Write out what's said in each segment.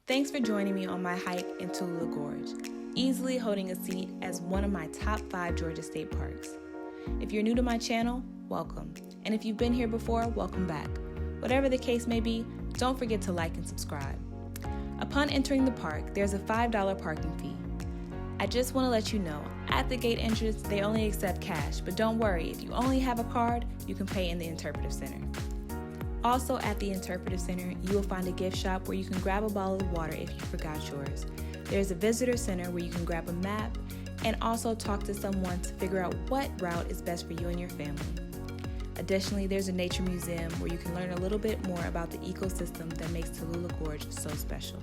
Thanks for joining me on my hike in Tullulah Gorge, easily holding a seat as one of my top 5 Georgia state parks. If you're new to my channel, welcome. And if you've been here before, welcome back. Whatever the case may be, don't forget to like and subscribe. Upon entering the park, there's a $5 parking fee. I just want to let you know, at the gate entrance, they only accept cash, but don't worry, if you only have a card, you can pay in the interpretive center. Also at the interpretive center, you will find a gift shop where you can grab a bottle of water if you forgot yours. There's a visitor center where you can grab a map and also talk to someone to figure out what route is best for you and your family. Additionally, there's a nature museum where you can learn a little bit more about the ecosystem that makes Tullulah Gorge so special.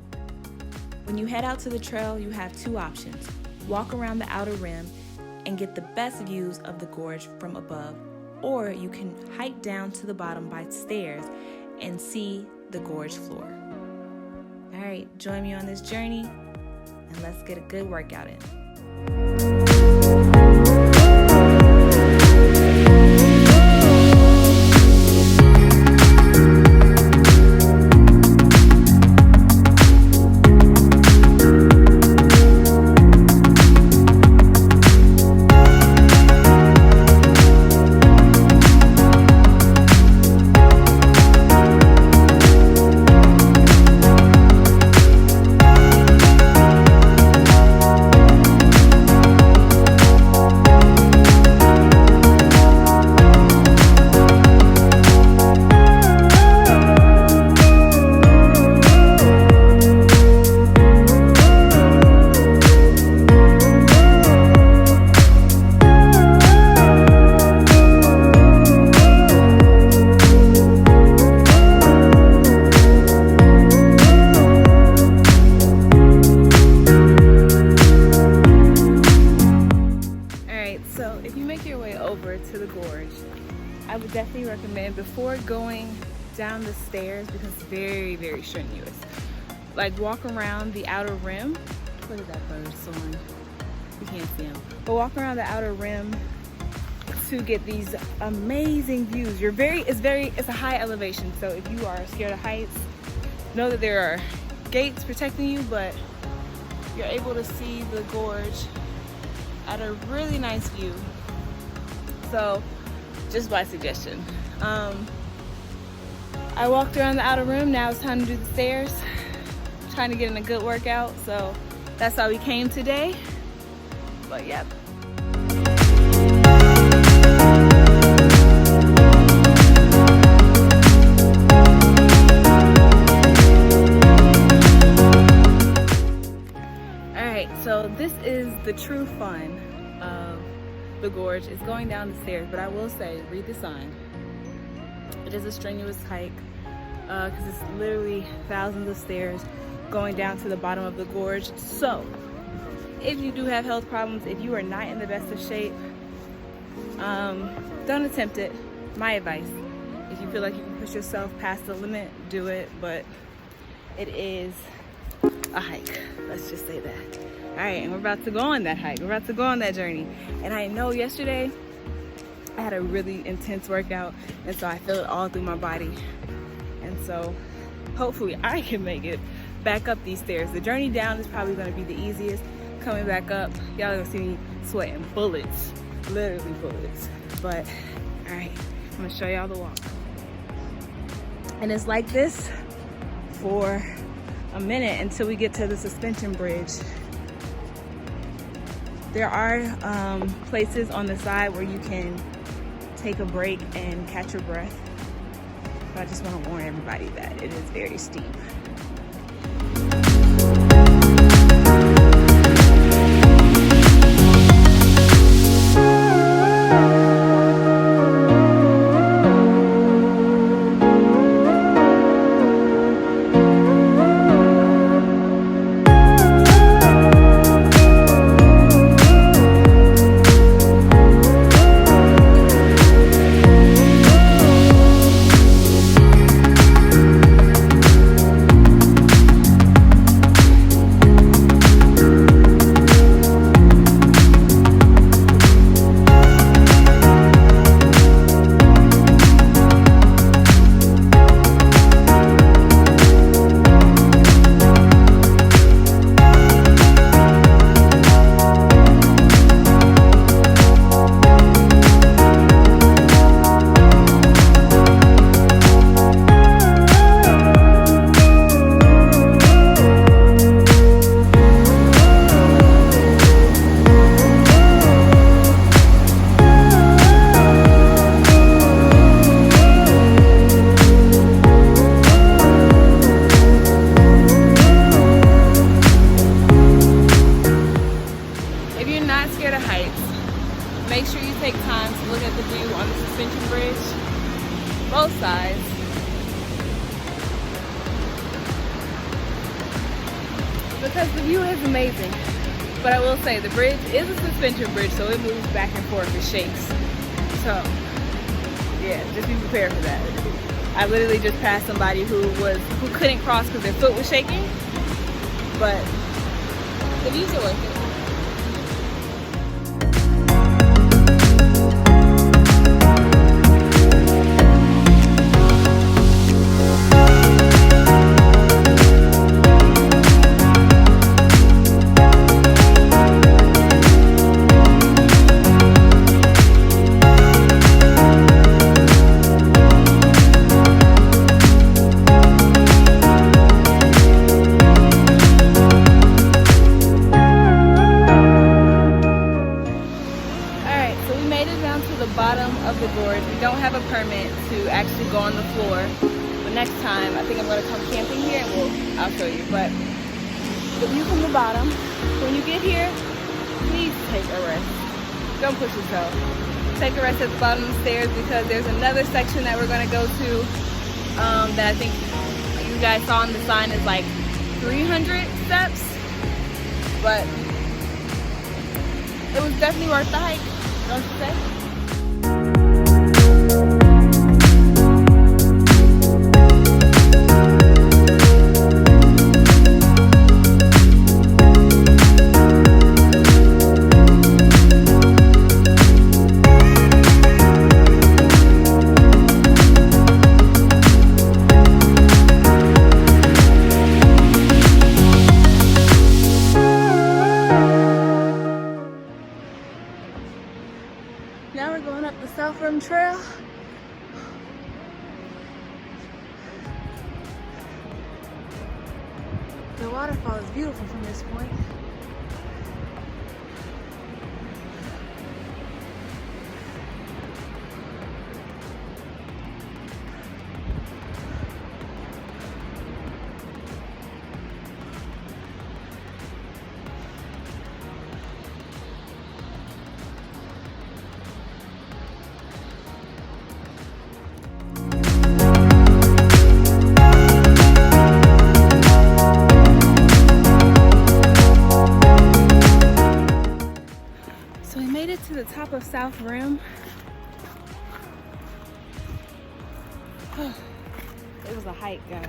When you head out to the trail, you have 2 options. Walk around the outer rim and get the best views of the gorge from above, or you can hike down to the bottom by stairs and see the gorge floor. All right, join me on this journey and let's get a good workout in. To the gorge, I would definitely recommend, before going down the stairs, because it's very, very strenuous, like walk around the outer rim. Look at that bird soaring. You can't see him, but walk around the outer rim to get these amazing views. It's a high elevation, so if you are scared of heights, know that there are gates protecting you, but you're able to see the gorge at a really nice view. So, just by suggestion. I walked around the outer rim. Now it's time to do the stairs. Trying to get in a good workout. So that's how we came today. But yep. All right, so this is the true fun of the gorge. Is going down the stairs, but I will say, read the sign. It is a strenuous hike because it's literally thousands of stairs going down to the bottom of the gorge. So if you do have health problems, if you are not in the best of shape, don't attempt it. My advice, if you feel like you can push yourself past the limit, do it, but it is a hike, let's just say that. All right, and we're about to go on that hike. We're about to go on that journey. And I know yesterday I had a really intense workout, and so I feel it all through my body. And so hopefully I can make it back up these stairs. The journey down is probably gonna be the easiest. Coming back up, y'all gonna see me sweating bullets, literally bullets. But all right, I'm gonna show y'all the walk. And it's like this for a minute until we get to the suspension bridge. There are places on the side where you can take a break and catch your breath. But I just want to warn everybody that it is very steep. because the view is amazing. But I will say the bridge is a suspension bridge, so it moves back and forth, it shakes. So yeah, just be prepared for that. I literally just passed somebody who couldn't cross because their foot was shaking, but the views are worth it. The gorge. We don't have a permit to actually go on the floor, but next time I think I'm going to come camping here and I'll show you. But the view from the bottom, when you get here, please take a rest. Don't push yourself. Take a rest at the bottom of the stairs because there's another section that we're going to go to that I think you guys saw on the sign is like 300 steps, but it was definitely worth the hike, don't you say? Now we're going up the South Rim Trail. The waterfall is beautiful from this point. To the top of South Rim. It was a hike, guys.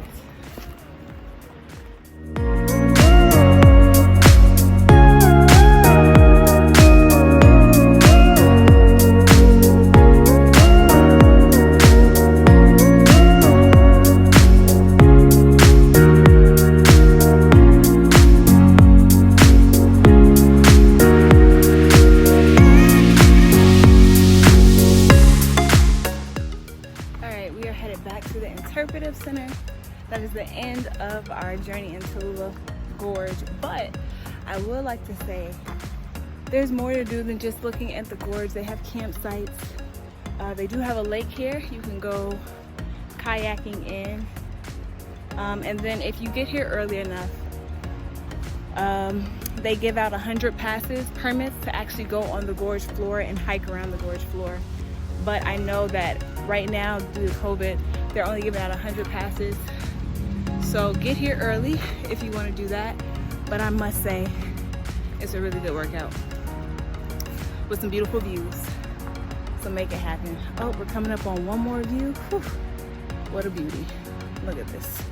Center. That is the end of our journey in Tullulah Gorge, but I would like to say there's more to do than just looking at the gorge. They have campsites. They do have a lake here you can go kayaking in, and then if you get here early enough, they give out 100 permits to actually go on the gorge floor and hike around the gorge floor. But I know that right now, due to COVID, they're only giving out 100 passes. So get here early if you want to do that. But I must say, it's a really good workout with some beautiful views. So make it happen. Oh, we're coming up on one more view. Whew. What a beauty. Look at this.